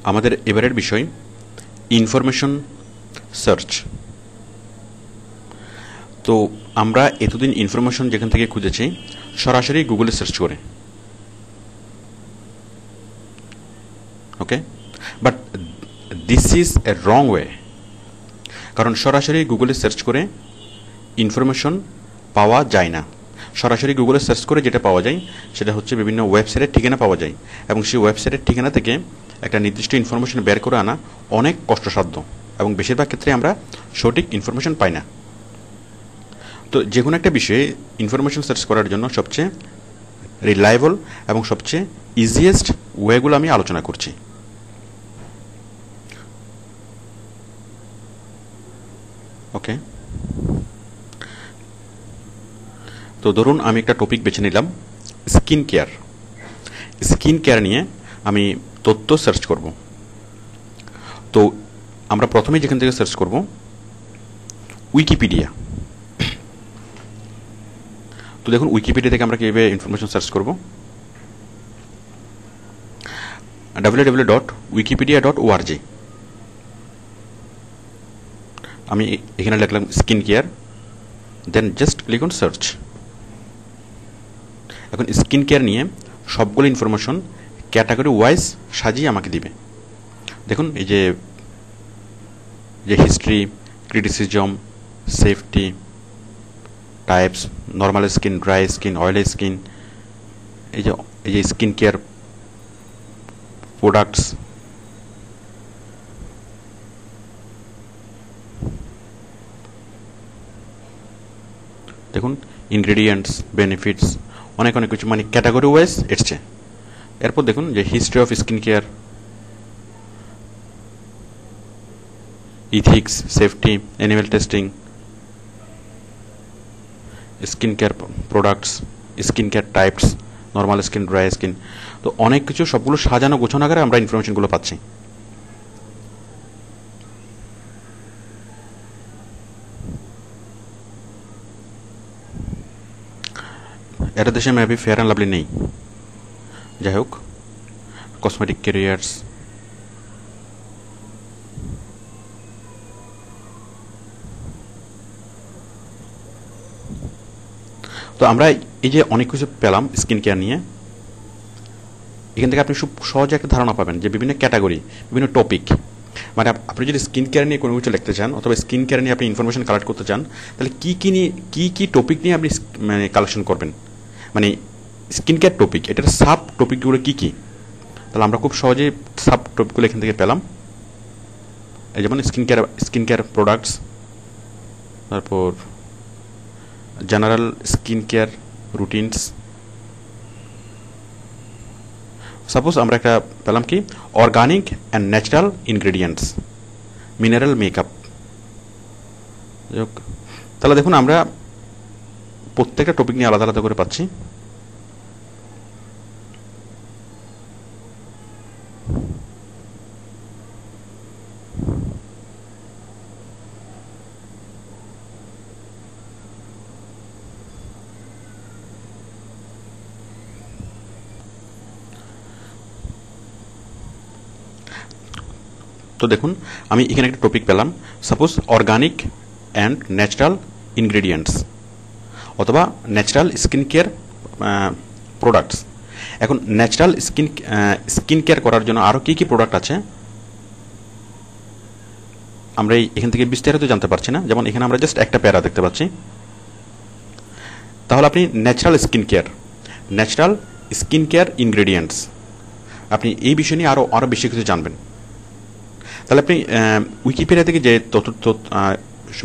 আমাদের এবারের বিষয় ইনফরমেশন সার্চ। তো আমরা এতদিন ইনফরমেশন যেখান থেকে খুঁজেছি সরাসরি গুগলে সার্চ করে, okay, but this is a wrong way. কারণ সরাসরি গুগলে সার্চ করে ইনফরমেশন পাওয়া যায় না। সরাসরি গুগলে সার্চ করে যেটা পাওয়া যায় সেটা হচ্ছে বিভিন্ন ওয়েবসাইটের ঠিকানা পাওয়া যায়, এবং সেই ওয়েবসাইটের ঠিকানা থেকে একটা নির্দিষ্ট ইনফরমেশন বের করে আনা অনেক কষ্টসাধ্য, এবং বেশিরভাগ ক্ষেত্রে আমরা সঠিক ইনফরমেশন পাই না। তো যে কোনো একটা বিষয়ে ইনফরমেশন সার্চ করার জন্য সবচেয়ে রিলায়েবল এবং সবচেয়ে ইজিয়েস্ট ওয়েগুলো আমি আলোচনা করছি। ওকে, তো ধরুন আমি একটা টপিক বেছে নিলাম স্কিন কেয়ার। স্কিন কেয়ার নিয়ে আমি তথ্য সার্চ করব। তো আমরা প্রথমেই যেখান থেকে সার্চ করব উইকিপিডিয়া। তো দেখুন উইকিপিডিয়া থেকে আমরা কীভাবে ইনফরমেশন সার্চ করব। www.wikipedia.org। আমি এখানে লিখলাম skin care, then just click on search. এখন স্কিন কেয়ার নিয়ে সবগুলো ইনফরমেশন ক্যাটাগরি ওয়াইজ সাজিয়ে আমাকে দিবে। দেখুন এই যে history, criticism, safety, types, normal skin, dry skin, oily skin, এই যে স্কিন কেয়ার প্রোডাক্টস, দেখুন ইনগ্রেডিয়েন্টস, বেনিফিটস, অনেক কিছু, মানে ক্যাটাগরি ওয়াইজ এসছে। এরপর দেখুন যে history of skin care, ethics, safety, animal testing, skin care products, skin care types, normal skin, dry skin. তো অনেক কিছু, সবগুলো সাজানো গোছানো আকারে আমরা ইনফরমেশনগুলো পাচ্ছি। এটা দেশে মেবি ফেয়ার অ্যান্ড লাভলি নেই, যাই হোক, কসমেটিক ক্যারিয়ার্স, তো আমরা এই যে অনেক কিছু পেলাম স্কিন কেয়ার নিয়ে। এখান থেকে আপনি খুব সহজে একটা ধারণা পাবেন যে বিভিন্ন ক্যাটাগরি, বিভিন্ন টপিক, মানে আপনি যদি স্কিন কেয়ার নিয়ে কোনো কিছু লিখতে চান অথবা স্কিন কেয়ার নিয়ে আপনি ইনফরমেশন কালেক্ট করতে চান, তাহলে কী টপিক নিয়ে আপনি মানে কালেকশন করবেন, মানে স্কিন কেয়ার টপিক, এটার সাব টপিকগুলো কী কী, তাহলে আমরা খুব সহজেই সাব টপিকগুলো এখান থেকে পেলাম। এই যেমন স্কিন কেয়ার প্রোডাক্টস, তারপর general skin care routines. Suppose আমরা একটা পেলাম কি organic and natural ingredients, mineral makeup. তাহলে দেখুন আমরা প্রত্যেকটা টপিক নিয়ে আলাদা আলাদা করে পাচ্ছি। তো দেখুন আমি এখানে একটা টপিক পেলাম, suppose organic and natural ingredients অথবা ন্যাচারাল স্কিন কেয়ার প্রোডাক্টস। এখন ন্যাচারাল স্কিন কেয়ার করার জন্য আরও কী কী প্রোডাক্ট আছে আমরা এখান থেকে বিস্তারিত জানতে পারছি না। যেমন এখানে আমরা জাস্ট একটা প্যারা দেখতে পাচ্ছি। তাহলে আপনি ন্যাচারাল স্কিন কেয়ার ইনগ্রেডিয়েন্টস, আপনি এই বিষয় নিয়ে আরও বেশি কিছু জানবেন। তাহলে আপনি উইকিপিডিয়া থেকে যে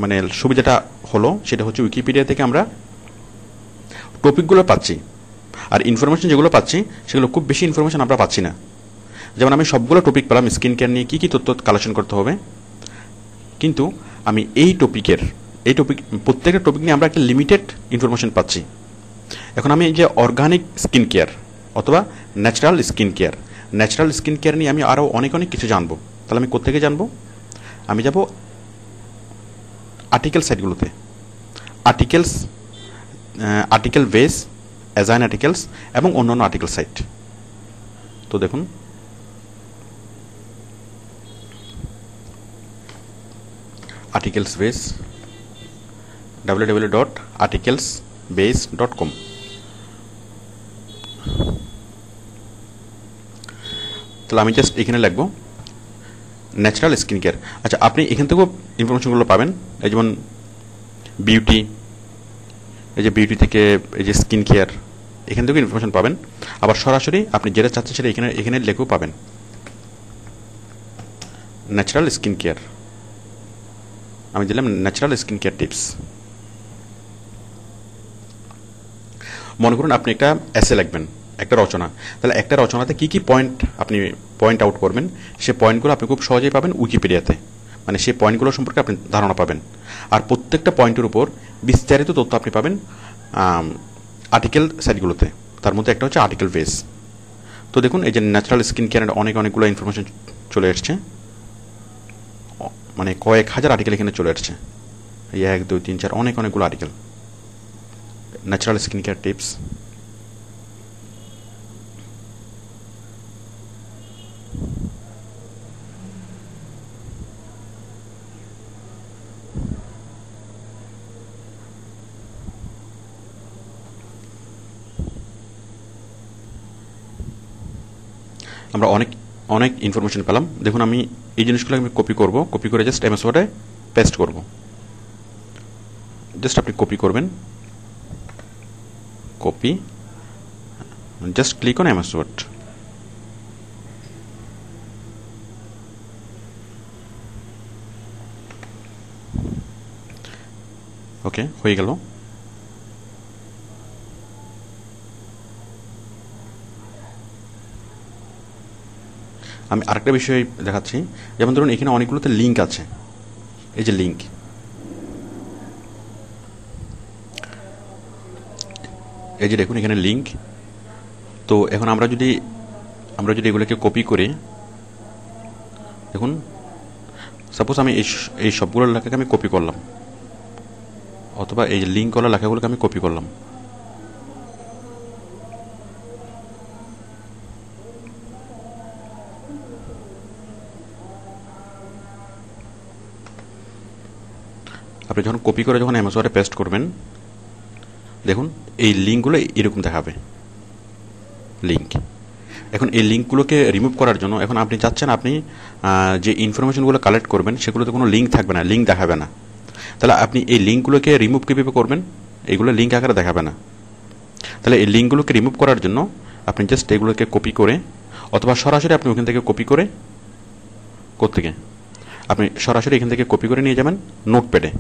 মানে সুবিধাটা হলো সেটা হচ্ছে উইকিপিডিয়া থেকে আমরা টপিকগুলো পাচ্ছি, আর ইনফরমেশন যেগুলো পাচ্ছি সেগুলো খুব বেশি ইনফরমেশন আমরা পাচ্ছি না। যেমন আমি সবগুলো টপিক পেলাম স্কিন কেয়ার নিয়ে কী কী তথ্য কালেকশন করতে হবে, কিন্তু আমি এই প্রত্যেকটা টপিক নিয়ে আমরা একটা লিমিটেড ইনফরমেশন পাচ্ছি। এখন আমি এই যে অর্গানিক স্কিন কেয়ার অথবা ন্যাচারাল স্কিন কেয়ার নিয়ে আমি আরও অনেক কিছু জানবো। তাহলে আমি কোত্থেকে জানবো? আমি যাব article সাইটগুলোতে, article base, ezine articles এবং অন্যান্য আর্টিকেল সাইট। তো দেখুন articles base www.articlesbase.com। তাহলে আমি জাস্ট এখানে লিখব ন্যাচারাল স্কিন কেয়ার। আচ্ছা, আপনি এখান থেকেও ইনফরমেশনগুলো পাবেন, এই যেমন বিউটি, এই যে বিউটি থেকে এই যে স্কিন কেয়ার, এখান থেকেও ইনফরমেশন পাবেন। আবার সরাসরি আপনি যেটা চাচ্ছেন সেটা এখানে লিখেও পাবেন, ন্যাচারাল স্কিন কেয়ার। আমি দিলাম ন্যাচারাল স্কিন কেয়ার টিপস। মনে করুন আপনি একটা এসে লিখবেন, একটা রচনা, তাহলে একটা রচনাতে কি কি পয়েন্ট আপনি পয়েন্ট আউট করবেন, সে পয়েন্টগুলো আপনি খুব সহজেই পাবেন উইকিপিডিয়াতে, মানে সেই পয়েন্টগুলো সম্পর্কে আপনি ধারণা পাবেন। আর প্রত্যেকটা পয়েন্টের উপর বিস্তারিত তথ্য আপনি পাবেন আর্টিকেল সাইটগুলোতে, তার মধ্যে একটা হচ্ছে আর্টিকেল বেস। তো দেখুন এই যে ন্যাচারাল স্কিন কেয়ারের অনেকগুলো ইনফরমেশন চলে এসছে, মানে কয়েক হাজার আর্টিকেল এখানে চলে এসছে, এই 1 2 3 4 অনেকগুলো article, natural skin care tips. আমরা অনেক ইনফরমেশন পেলাম। দেখুন আমি এই জিনিসগুলো আমি কপি করব, কপি করে জাস্ট এমএস ওয়ার্ডে পেস্ট করব। জাস্ট আপনি কপি করবেন, copy, just click on MS word. Okay, হয়ে গেল। আমি আরেকটা বিষয় দেখাচ্ছি, যেমন ধরুন এখানে অনেকগুলোতে লিঙ্ক আছে, এই যে লিঙ্ক, এই যে দেখুন এখানে লিঙ্ক। তো এখন আমরা যদি এগুলোকে কপি করি, দেখুন সাপোজ আমি এই সবগুলো লেখাকে আমি কপি করলাম, অথবা এই যে লিঙ্কওয়ালা লেখাগুলোকে আমি কপি করলাম। আপনি যখন কপি করে যখন এমএস ওয়ার্ডে পেস্ট করবেন, দেখুন এই লিঙ্কগুলো এরকম দেখাবে, লিঙ্ক। এখন এই লিঙ্কগুলোকে রিমুভ করার জন্য এখন আপনি চাচ্ছেন আপনি যে ইনফরমেশনগুলো কালেক্ট করবেন সেগুলোতে কোনো লিঙ্ক থাকবে না, লিঙ্ক দেখাবে না। তাহলে আপনি এই লিঙ্কগুলোকে রিমুভ কীভাবে করবেন? এইগুলো লিঙ্ক আকারে দেখাবে না। তাহলে এই লিঙ্কগুলোকে রিমুভ করার জন্য আপনি জাস্ট এগুলোকে কপি করে, অথবা সরাসরি আপনি ওখান থেকে কপি করে, কোত্থেকে আপনি সরাসরি এখান থেকে কপি করে নিয়ে যাবেন নোটপ্যাডে।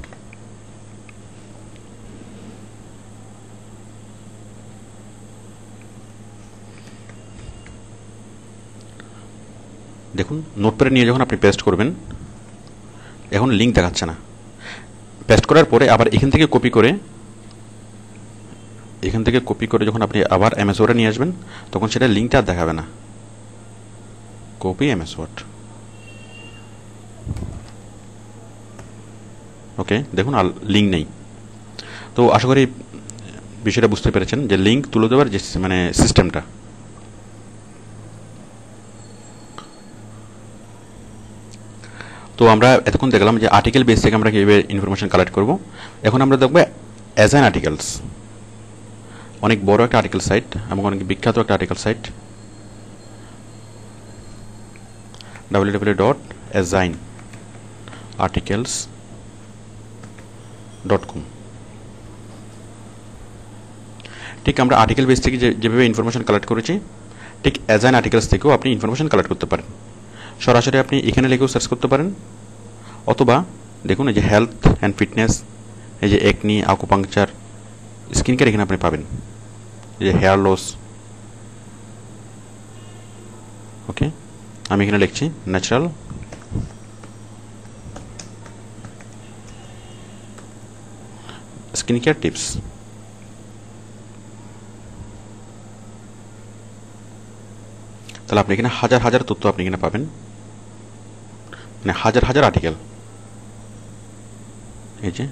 দেখুন নোটপ্যাডে নিয়ে যখন আপনি পেস্ট করবেন, এখন লিঙ্ক দেখাচ্ছে না। পেস্ট করার পরে আবার এখান থেকে কপি করে যখন আপনি আবার এমএস ওয়ার্ডে নিয়ে আসবেন, তখন সেটা লিঙ্কটা আর দেখাবে না। Copy MS word. ওকে, দেখুন আর লিঙ্ক নেই। তো আশা করি বিষয়টা বুঝতে পেরেছেন যে লিঙ্ক তুলে দেওয়ার যে মানে সিস্টেমটা। তো আমরা এতক্ষণ দেখলাম যে আর্টিকেল বেস থেকে আমরা কীভাবে ইনফরমেশন কালেক্ট করব। এখন আমরা দেখব অ্যাজাইন আর্টিকেলস, অনেক বড় একটা আর্টিকেল সাইট এবং অনেক বিখ্যাত একটা আর্টিকেল সাইট, www.assignarticles.com। ঠিক আমরা আর্টিকেল বেস থেকে যেভাবে ইনফরমেশন কালেক্ট করেছি, ঠিক অ্যাজাইন আর্টিকেলস থেকেও আপনি ইনফরমেশন কালেক্ট করতে পারেন। সরাসরি আপনি এখানে লিখেও সার্চ করতে পারেন, অথবা দেখুন এই যে হেলথ অ্যান্ড ফিটনেস, এই যে একনি, আকুপাংচার, স্কিন কেয়ার এখানে আপনি পাবেন, এই যে হেয়ার লস। ওকে, আমি এখানে লিখছি ন্যাচারাল স্কিন কেয়ার টিপস। তাহলে আপনি এখানে হাজার হাজার তথ্য আপনি এখানে পাবেন, মানে হাজার হাজার আর্টিকেল। এই যে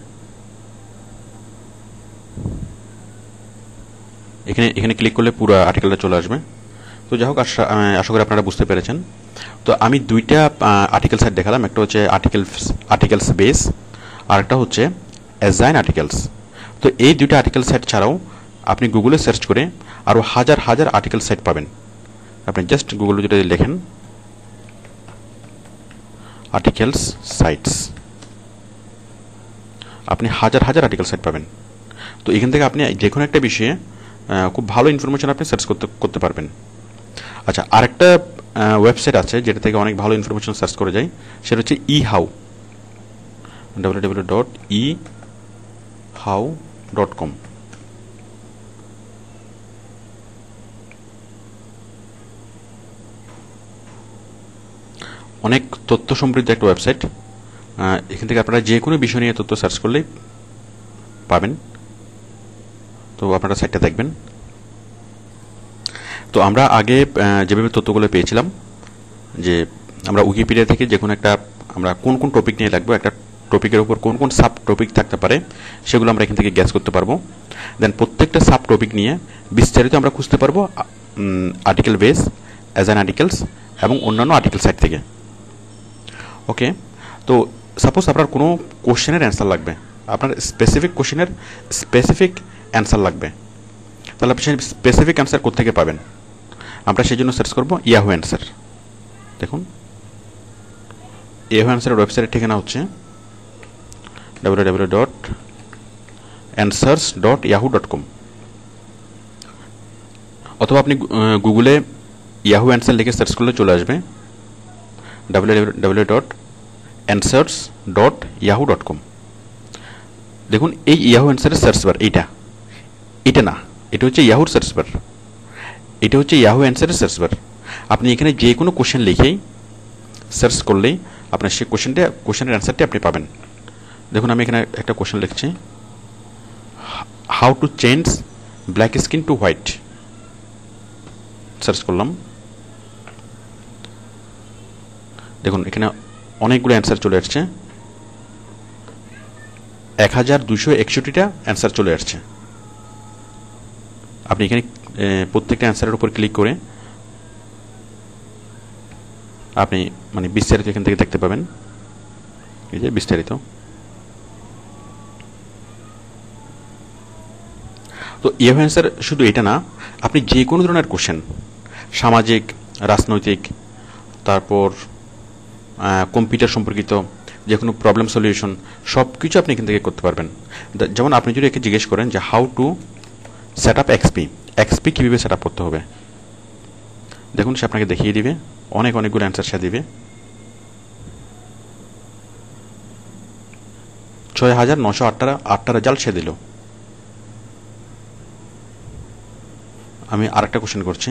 এখানে ক্লিক করলে পুরো আর্টিকেলটা চলে আসবে। তো যাই হোক, আশা করি আপনারা বুঝতে পেরেছেন। তো আমি দুইটা আর্টিকেল সাইট দেখালাম, একটা হচ্ছে আর্টিকেলস বেস, আর একটা হচ্ছে অ্যাজাইন আর্টিকেলস। তো এই দুইটা আর্টিকেল সাইট ছাড়াও আপনি গুগলে সার্চ করে আরও হাজার হাজার আর্টিকেল সাইট পাবেন। আপনি জাস্ট গুগলে যদি লেখেন আর্টিকেলস সাইটস, আপনি হাজার হাজার আর্টিকেল সাইট পাবেন। তো এখান থেকে আপনি যে কোনো একটা বিষয়ে খুব ভালো ইনফরমেশন আপনি সার্চ করতে পারবেন। আচ্ছা, আরেকটা ওয়েবসাইট আছে যেটা থেকে অনেক ভালো ইনফরমেশন সার্চ করে যায়, সেটা হচ্ছে eHow, www.ehow.com। অনেক তথ্য সমৃদ্ধ একটা ওয়েবসাইট। এখান থেকে আপনারা যে কোনো বিষয় নিয়ে তথ্য সার্চ করলেই পাবেন। তো আপনারা সাইটটা দেখবেন। তো আমরা আগে যেভাবে তথ্যগুলো পেয়েছিলাম যে আমরা উইকিপিডিয়া থেকে যে কোনো একটা আমরা কোন কোন টপিক নিয়ে লাগবো, একটা টপিকের উপর কোন কোন সাব টপিক থাকতে পারে সেগুলো আমরা এখান থেকে গ্যাস করতে পারবো। দেন প্রত্যেকটা সাব টপিক নিয়ে বিস্তারিত আমরা খুঁজতে পারবো আর্টিকেল বেস, অ্যাজাইন আর্টিকেলস এবং অন্যান্য আর্টিকেল সাইট থেকে। ওকে, তো সাপোজ আপনার কোনো কোশ্চেনের অ্যান্সার লাগবে, আপনার স্পেসিফিক কোশ্চেনের স্পেসিফিক অ্যান্সার লাগবে, তাহলে আপনি সেই স্পেসিফিক অ্যান্সার কোত্থেকে পাবেন? আমরা সেই জন্য সার্চ করবো ইয়াহু অ্যান্সার। দেখুন, ইয়াহু অ্যান্সারের ওয়েবসাইটের ঠিকানা হচ্ছে www.answers.yahoo.com, অথবা আপনি গুগলে ইয়াহু অ্যান্সার লিখে সার্চ করলে চলে আসবে www.answers.yahoo.com। দেখুন, এই ইয়াহু অ্যান্সারের সার্চ বার এটা না, এটা হচ্ছে ইয়াহুর সার্চ বার, এটা হচ্ছে ইয়াহু অ্যান্সারের সার্চ বার। আপনি এখানে যে কোনো কোশ্চেন লিখেই সার্চ করলেই আপনার সেই কোশ্চেনের অ্যান্সারটি আপনি পাবেন। দেখুন, আমি এখানে একটা কোশ্চেন লিখছি, how to change black skin to white, search করলাম। দেখুন, এখানে অনেকগুলো অ্যান্সার চলে আসছে, 1261টা অ্যান্সার চলে আসছে। আপনি এখানে প্রত্যেকটা অ্যান্সারের উপর ক্লিক করে আপনি মানে বিস্তারিত এখান থেকে দেখতে পাবেন। এই যে বিস্তারিত। তো ইয়াহু অ্যান্সার শুধু এটা না, আপনি যে কোনো ধরনের কোশ্চেন, সামাজিক, রাজনৈতিক, তারপর কম্পিউটার সম্পর্কিত যে কোনো প্রবলেম সলিউশন, সব কিছু আপনি এখান থেকে করতে পারবেন। যেমন আপনি যদি একে জিজ্ঞেস করেন যে how to set up XP কীভাবে সেট আপ করতে হবে, দেখুন সে আপনাকে দেখিয়ে দিবে, অনেকগুলো অ্যান্সার সে দিবে। 6908টা রেজাল্ট সে দিল। আমি আরেকটা কোশ্চেন করছি,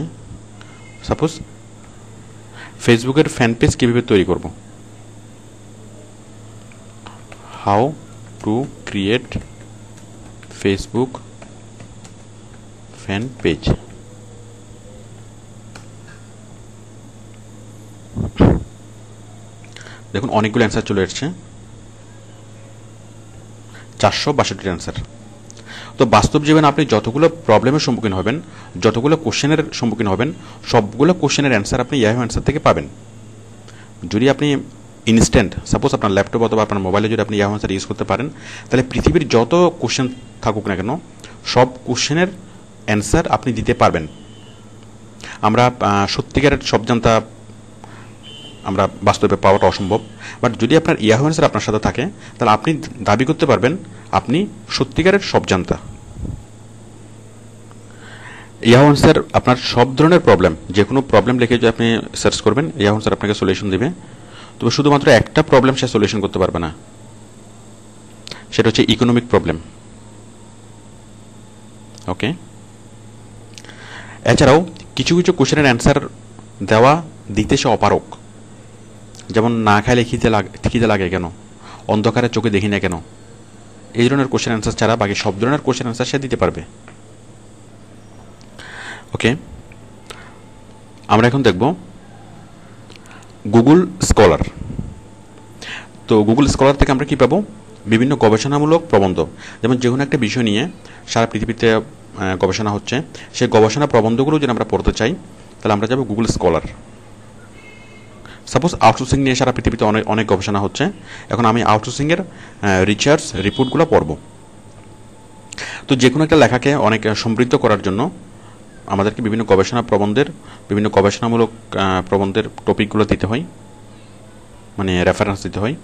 সাপোজ ফেসবুকের ফ্যান পেজ কীভাবে তৈরি করব, how to create Facebook fan page. দেখুন, অনেকগুলো অ্যান্সার চলে আসছে, 462টি অ্যান্সার। তো বাস্তব জীবনে আপনি যতগুলো প্রবলেমের সম্মুখীন হবেন, যতগুলো কোশ্চেনের সম্মুখীন হবেন, সবগুলো কোশ্চেনের অ্যান্সার আপনি ইয়াহু অ্যান্সার থেকে পাবেন। যদি আপনি ইনস্ট্যান্ট, সাপোজ আপনার ল্যাপটপ অথবা আপনার মোবাইলে যদি আপনি ইয়াহু অ্যান্সার ইউজ করতে পারেন, তাহলে পৃথিবীর যত কোশ্চেন থাকুক না কেন, সব কোশ্চেনের অ্যান্সার আপনি দিতে পারবেন। আমরা সত্যিকারের সব জানতা আমরা বাস্তবে পাওয়াটা অসম্ভব, বাট যদি আপনার ইয়াহু অ্যান্সার আপনার সাথে থাকে, তাহলে আপনি দাবি করতে পারবেন আপনি সত্যিকারের সব জানতা। ইয়াহু অ্যান্সার আপনার সব ধরনের প্রবলেম, যে কোনো প্রবলেম লিখে যদি আপনি সার্চ করবেন, ইয়াহু অ্যান্সার আপনাকে সলিউশন দেবে। তবে শুধুমাত্র একটা প্রবলেম সে সলিউশন করতে পারবে না, সেটা হচ্ছে ইকোনমিক প্রবলেম। ওকে, এছাড়াও কিছু কিছু কোশ্চেনের অ্যান্সার দিতে সে অপারক। যেমন না খাইলে খিদে লাগে কেন, অন্ধকারে চোখে দেখি না কেন, এই ধরনের কোশ্চেন অ্যান্সার ছাড়া বাকি সব ধরনের কোশ্চেন অ্যান্সার সে দিতে পারবে। ওকে, আমরা এখন দেখব গুগল স্কলার। তো গুগল স্কলার থেকে আমরা কি পাবো? বিভিন্ন গবেষণামূলক প্রবন্ধ। যেমন যে কোনো একটা বিষয় নিয়ে সারা পৃথিবীতে গবেষণা হচ্ছে, সেই গবেষণা প্রবন্ধগুলো যদি আমরা পড়তে চাই, তাহলে আমরা যাব গুগল স্কলার। সাপোজ আউটসোর্সিং নিয়ে সারা পৃথিবীতে অনেক অনেক গবেষণা হচ্ছে, এখন আমি আউটসোর্সিংয়ের রিসার্চ রিপোর্টগুলো পড়ব। তো যে কোনো একটা লেখাকে অনেক সমৃদ্ধ করার জন্য আমাদেরকে বিভিন্ন গবেষণামূলক প্রবন্ধের টপিকগুলো দিতে হয়, মানে রেফারেন্স দিতে হয়।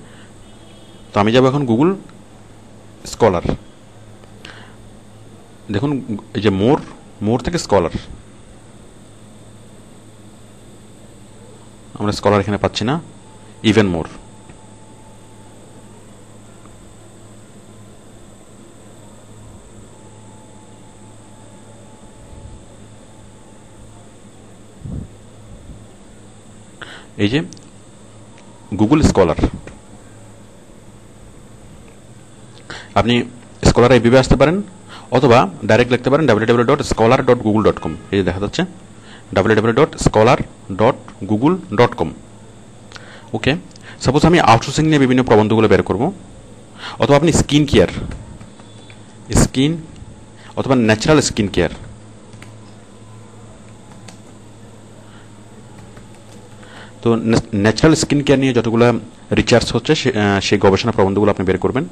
তো আমি যাব এখন গুগল স্কলার। দেখুন এই যে মোর থেকে স্কলার, আমরা স্কলার এখানে পাচ্ছি না, ইভেন মোর। এই যে গুগল স্কলার, আপনি স্কলার এইভাবে আসতে পারেন, অথবা ডাইরেক্ট লিখতে পারেন www.scholar.google.com। এই যে দেখা যাচ্ছে www.scholar.google.com। ওকে, সাপোজ আমি আউটসোর্সিং নিয়ে বিভিন্ন প্রবন্ধগুলো বের করব, অথবা আপনি স্কিন অথবা ন্যাচারাল স্কিন কেয়ার, তো ন্যাচারাল স্কিন কেয়ার নিয়ে যতগুলো রিসার্চ হচ্ছে সেই গবেষণা প্রবন্ধগুলো আপনি বের করবেন।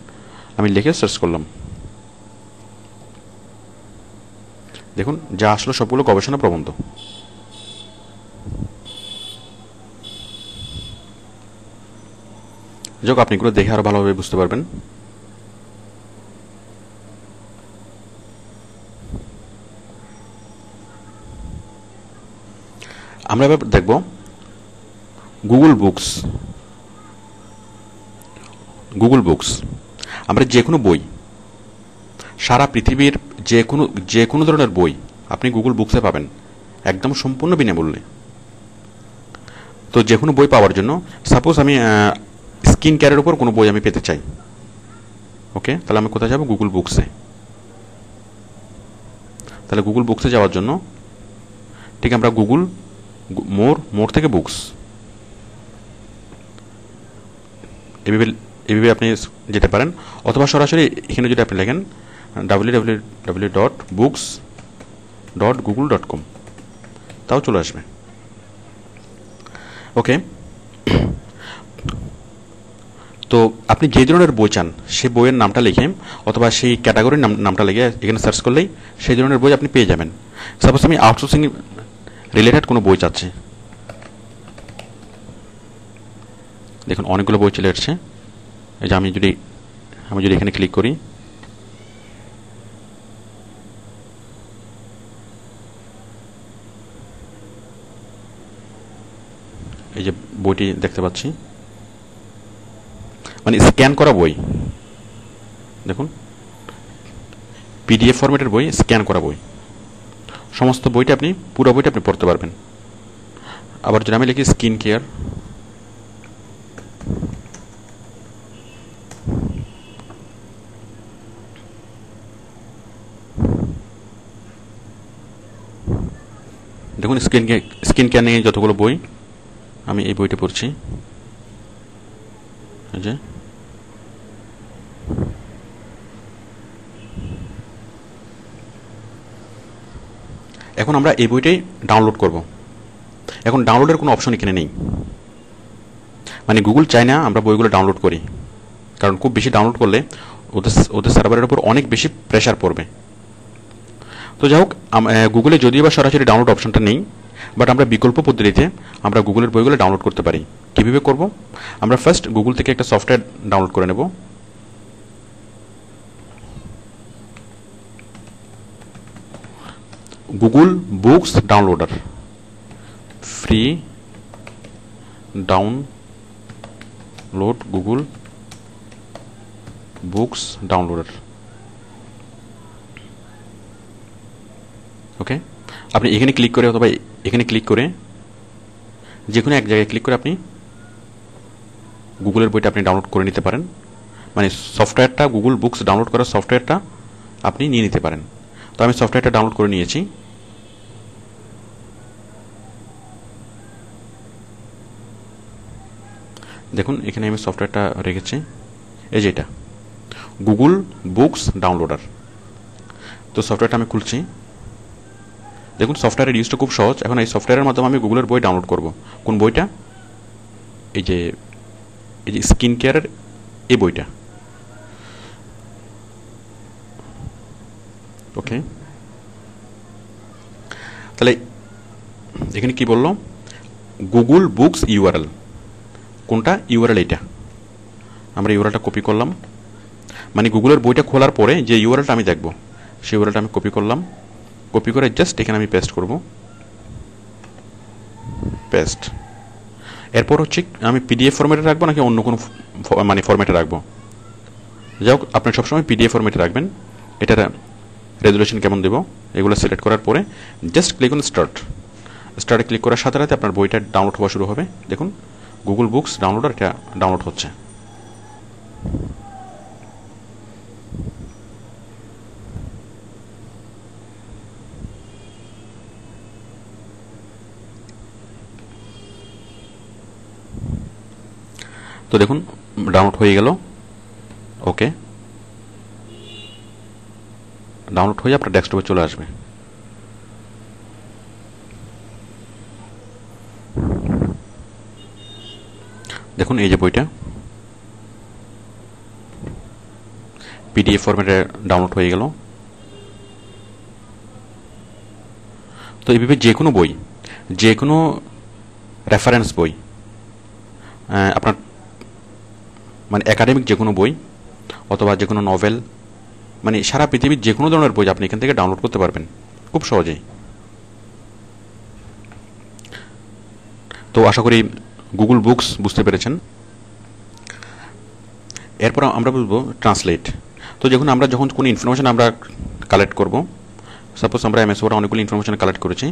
আমি লিখে সার্চ করলাম, দেখুন যা আসলে সবগুলো গবেষণা প্রবন্ধ। যাক, আপনি এগুলো দেখে আরো ভালোভাবে বুঝতে পারবেন। আমরা এবার দেখব গুগল বুকস। আমরা যে কোনো বই, সারা পৃথিবীর যে কোনো ধরনের বই আপনি গুগল বুকসে পাবেন, একদম সম্পূর্ণ বিনামূল্যে। তো যে কোনো বই পাওয়ার জন্য, সাপোজ আমি স্কিন কেয়ারের উপর কোনো বই আমি পেতে চাই, ওকে, তাহলে আমি কোথায় যাব? Google books. তাহলে গুগল বুকসে যাওয়ার জন্য ঠিক আমরা গুগল মোর থেকে বুকস, এভাবে আপনি যেতে পারেন, অথবা সরাসরি এখানে যদি আপনি লেখেন www.books.google.com, তাও চলে আসবে। ওকে, তো আপনি যে ধরনের বই চান সেই বইয়ের নামটা লিখে, অথবা সেই ক্যাটাগরির নামটা লিখে এখানে সার্চ করলেই সেই ধরনের বই আপনি পেয়ে যাবেন। সাপোজ আমি আউটসোর্সিং রিলেটেড কোনো বই চাচ্ছি, দেখুন অনেকগুলো বই চলে আসছে। এই যে আমি যদি এখানে ক্লিক করি, এই যে বইটি দেখতে পাচ্ছি, মানে স্ক্যান করা বই, দেখুন পিডিএফ ফরম্যাটের বই, স্ক্যান করা বই, সমস্ত বইটা আপনি পুরো বইটা আপনি পড়তে পারবেন। আবার যদি আমি লিখি স্কিন কেয়ার, দেখুন স্কিন কেয়ার নিয়ে যতগুলো বই, আমি এই বইটা পড়ছি। এই যে এখন আমরা এই বইটাই ডাউনলোড করব। এখন ডাউনলোডের কোনো অপশন এখানে নেই, মানে গুগল চায় না আমরা বইগুলো ডাউনলোড করি, কারণ খুব বেশি ডাউনলোড করলে ওদের সার্ভারের উপর অনেক বেশি প্রেশার পড়বে। তো যাই হোক, গুগলে যদিও বা সরাসরি ডাউনলোড অপশনটা নেই, বাট আমরা বিকল্প পদ্ধতিতে আমরা গুগলের বইগুলো ডাউনলোড করতে পারি। কীভাবে করব? আমরা ফার্স্ট গুগল থেকে একটা সফটওয়্যার ডাউনলোড করে নেব। Google books downloader, free download Google books downloader. Okay, আপনি এখানে ক্লিক করে অথবা এখানে ক্লিক করে যে কোনো এক জায়গায় ক্লিক করে আপনি গুগলের বইটা আপনি ডাউনলোড করে নিতে পারেন, মানে সফটওয়্যারটা, গুগল বুকস ডাউনলোড করার সফটওয়্যারটা আপনি নিয়ে নিতে পারেন। তো আমি সফটওয়্যারটা ডাউনলোড করে নিয়েছি। দেখুন এখানে আমি সফটওয়্যারটা রেখেছি, এই যে এটা গুগল বুকস ডাউনলোডার। তো সফটওয়্যারটা আমি খুলছি। দেখুন সফটওয়্যারের ইউজটা খুব সহজ। এখন এই সফটওয়্যারের মাধ্যমে আমি গুগলের বই ডাউনলোড করব। কোন বইটা? এই যে স্কিন কেয়ারের এই বইটা। ওকে, তাহলে এখানে কি বললো, গুগল বুকস ইউআরএল, কোনটা ইউআরএল? এটা আমরা ইউআরএলটা কপি করলাম, মানে গুগলের বইটা খোলার পরে যে ইউআরএলটা আমি দেখব সেই ইউআরএলটা আমি কপি করলাম, কপি করে জাস্ট এখানে আমি পেস্ট করব, পেস্ট। এরপর হচ্ছে আমি পিডিএফ ফরম্যাটে রাখবো নাকি অন্য কোনো মানে ফরম্যাটে রাখবো? যাই হোক, আপনি সবসময় পিডিএফ ফরম্যাটে রাখবেন। এটার রেজুলেশন কেমন দেবো এগুলো সিলেক্ট করার পরে জাস্ট ক্লিক অন স্টার্টে ক্লিক করার সাথে সাথে আপনার বইটা ডাউনলোড হওয়া শুরু হবে। দেখুন গুগল বুকস ডাউনলোডার, এটা ডাউনলোড হচ্ছে। তো দেখুন ডাউনলোড হয়ে গেল। ওকে, ডাউনলোড হয়ে আপনার ডেস্কটপে চলে আসবে। দেখুন এই যে বইটা পিডিএফ ফরম্যাটে ডাউনলোড হয়ে গেল। তো এইভাবে যে কোনো বই, যে কোনো রেফারেন্স বই, আপনার মানে একাডেমিক যে কোনো বই অথবা যে কোনো নভেল, মানে সারা পৃথিবীর যে কোনো ধরনের বই আপনি এখান থেকে ডাউনলোড করতে পারবেন খুব সহজেই। তো আশা করি গুগল বুকস বুঝতে পেরেছেন। এরপর আমরা বলবো ট্রান্সলেট। তো যখন কোনো ইনফরমেশন আমরা কালেক্ট করব, সাপোজ আমরা এমএস ওয়ার্ডে অনেকগুলো ইনফরমেশন কালেক্ট করেছি,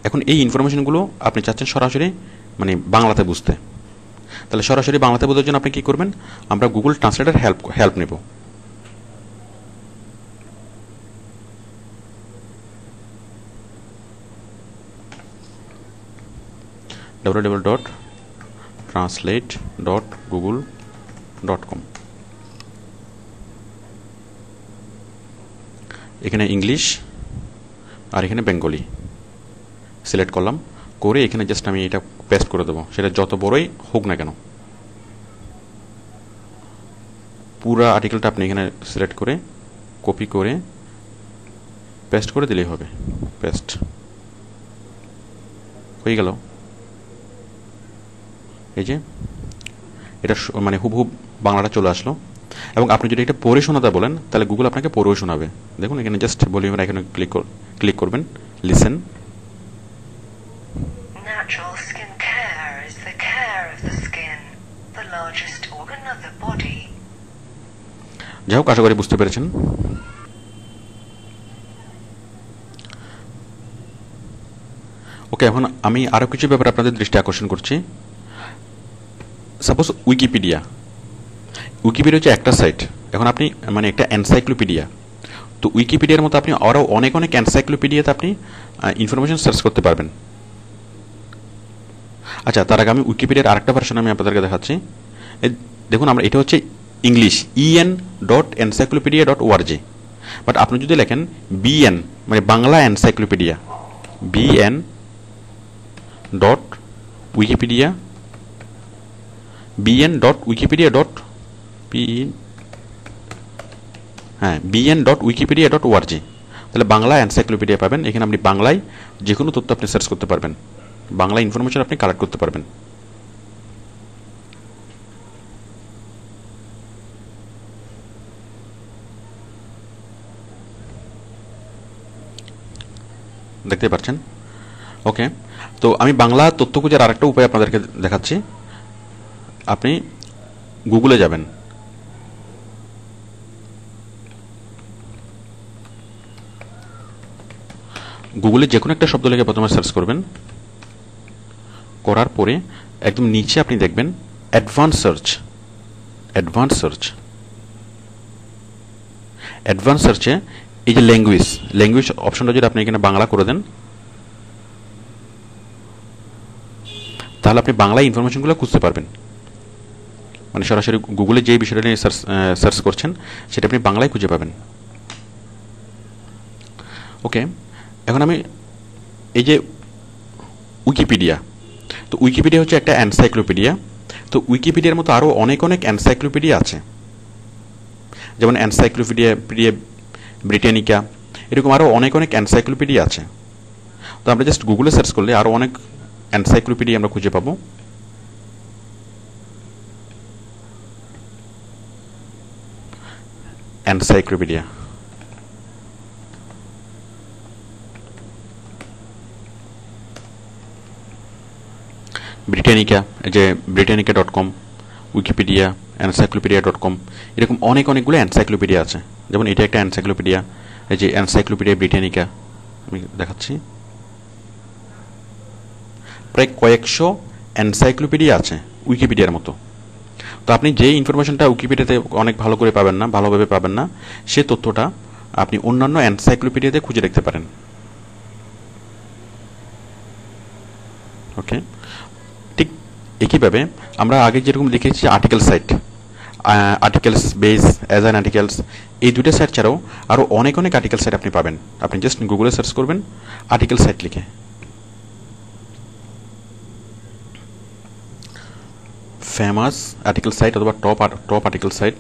এখন এই ইনফরমেশনগুলো আপনি চাচ্ছেন সরাসরি মানে বাংলাতে বুঝতে, তাহলে সরাসরি বাংলাতে বোঝার জন্য আপনি কি করবেন, আমরা গুগল ট্রান্সলেটের হেল্প নেব। www.translate.google.com। এখানে ইংলিশ আর এখানে বেঙ্গলি সিলেক্ট করলাম, করে এখানে জাস্ট আমি এটা পেস্ট করে দেবো, সেটা যত বড়ই হোক না কেন। পুরো আর্টিকেলটা আপনি এখানে সিলেক্ট করে কপি করে পেস্ট করে দিলেই হবে, পেস্ট হয়ে গেল। এই যে এটা মানে হুবহুব বাংলাটা চলে আসলো। এবং আপনি যদি এটা পড়ে শোনাতে বলেন তাহলে গুগল আপনাকে পড়েও শোনাবে। দেখুন এখানে জাস্ট ভলিউমের এখানে ক্লিক করবেন, listen. Natural skin care is the care of the skin, the largest organ of the body. যাই হোক, আশা করি বুঝতে পেরেছেন। ওকে, এখন আমি আরো কিছু ব্যাপারে আপনাদের দৃষ্টি আকর্ষণ করছি। সাপোজ উইকিপিডিয়া হচ্ছে একটা সাইট, এখন আপনি মানে একটা এনসাইক্লোপিডিয়া। তো উইকিপিডিয়ার মতো আপনি আরও অনেক এনসাইক্লোপিডিয়াতে আপনি ইনফরমেশন সার্চ করতে পারবেন। আচ্ছা, তার আগে আমি উইকিপিডিয়ার আরেকটা ভার্সন আমি আপনাদেরকে দেখাচ্ছি। দেখুন আমরা এটা হচ্ছে ইংলিশ en.encyclopedia.org, বাট আপনি যদি লেখেন BN মানে বাংলা এনসাইক্লোপিডিয়া, bn.wikipedia.org, তাহলে বাংলা এনসাইক্লোপিডিয়া পাবেন। এখানে আপনি বাংলায় যে কোনো তথ্য আপনি সার্চ করতে পারবেন, বাংলা ইনফরমেশন আপনি কালেক্ট করতে পারবেন। দেখতে পাচ্ছেন। ওকে, তো আমি বাংলা তথ্য খোঁজার আরেকটা উপায় আপনাদেরকে দেখাচ্ছি। আপনি গুগলে যাবেন, গুগলে যে কোনো একটা শব্দ লিখে প্রথমে সার্চ করবেন, করার পরে একদম নিচে আপনি দেখবেন অ্যাডভান্স সার্চে এই যে ল্যাঙ্গুয়েজ অপশনটা যদি আপনি এখানে বাংলা করে দেন, তাহলে আপনি বাংলা ইনফরমেশনগুলো খুঁজতে পারবেন। মানে সরাসরি গুগলে যে বিষয়টা নিয়ে সার্চ করছেন সেটা আপনি বাংলায় খুঁজে পাবেন। ওকে, এখন আমি এই যে উইকিপিডিয়া, তো তো উইকিপিডিয়া হচ্ছে একটা এনসাইক্লোপিডিয়া। তো উইকিপিডিয়ার মতো আরও অনেক অনেক এনসাইক্লোপিডিয়া আছে, যেমন এনসাইক্লোপিডিয়া ব্রিটানিকা, এরকম আরও অনেক অনেক এনসাইক্লোপিডিয়া আছে। তো আমরা জাস্ট গুগলে সার্চ করলে আরও অনেক এনসাইক্লোপিডিয়া আমরা খুঁজে পাবো। এনসাইক্লোপিডিয়া, ব্রিটানিকা, যে britannica.com, উইকিপিডিয়া, encyclopedia.com, এরকম অনেকগুলো এনসাইক্লোপিডিয়া আছে। যেমন এটা একটা এনসাইক্লোপিডিয়া, এই যে এনসাইক্লোপিডিয়া ব্রিটানিকা, আমি দেখাচ্ছি। প্রায় কয়েকশো এনসাইক্লোপিডিয়া আছে উইকিপিডিয়ার মতো। তো আপনি যে ইনফরমেশনটা উইকিপিডিয়াতে অনেক ভালো করে পাবেন না, ভালোভাবে পাবেন না, সে তথ্যটা আপনি অন্যান্য এনসাইক্লোপিডিয়াতে খুঁজে দেখতে পারেন। ওকে, ঠিক একইভাবে আমরা আগে যেরকম দেখেছি article site, articles base, ezine articles, এই দুটো সাইট ছাড়াও আরও অনেক আর্টিকেল সাইট আপনি পাবেন। আপনি জাস্ট গুগলে সার্চ করবেন আর্টিকেল সাইট লিখে, ফেমাস আর্টিকেল সাইট অথবা টপ আর্টিকেল সাইট।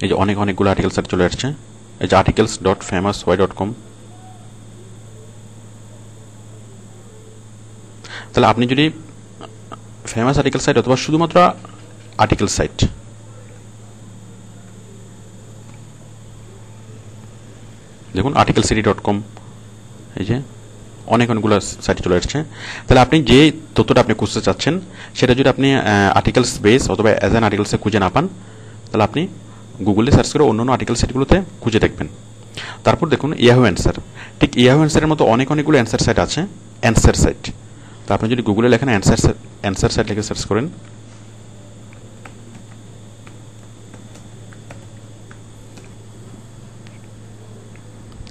এই যে অনেকগুলো আর্টিকেল সাইট চলে আসছে। এই যে articles.famousy.com। তাহলে আপনি যদি ফেমাস আর্টিকেল সাইট অথবা শুধুমাত্র আর্টিকেল সাইট, দেখুন articlecity.com, এই যে অনেকগুলো সাইট চলে আসছে। তাহলে আপনি যে তথ্যটা আপনি খুঁজতে চাচ্ছেন সেটা যদি আপনি আর্টিকেলস বেস অথবা অ্যাজ অ্যান আর্টিকেলসে খুঁজে না পান, তাহলে আপনি গুগলে সার্চ করে অন্যান্য আর্টিকেল সাইটগুলোতে খুঁজে দেখবেন। তারপর দেখুন ইয়াহু অ্যান্সার। ঠিক ইয়াহু অ্যান্সারের মতো অনেকগুলো অ্যান্সার সাইট আছে, অ্যান্সার সাইট। তো আপনি যদি গুগলে লেখেন অ্যান্সার সাইট লিখে সার্চ করেন,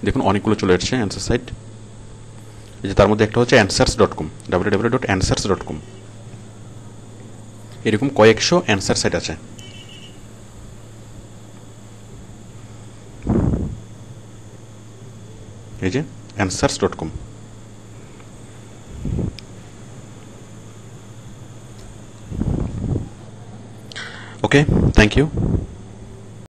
দেখুন অনেকগুলো চলে আসছে অ্যান্সার সাইট। এই যে তার মধ্যে একটা হচ্ছে answers.com, www.answers.com। এরকম কয়েকশো অ্যান্সার সাইট আছে। এই যে answers.com। Okay, thank you.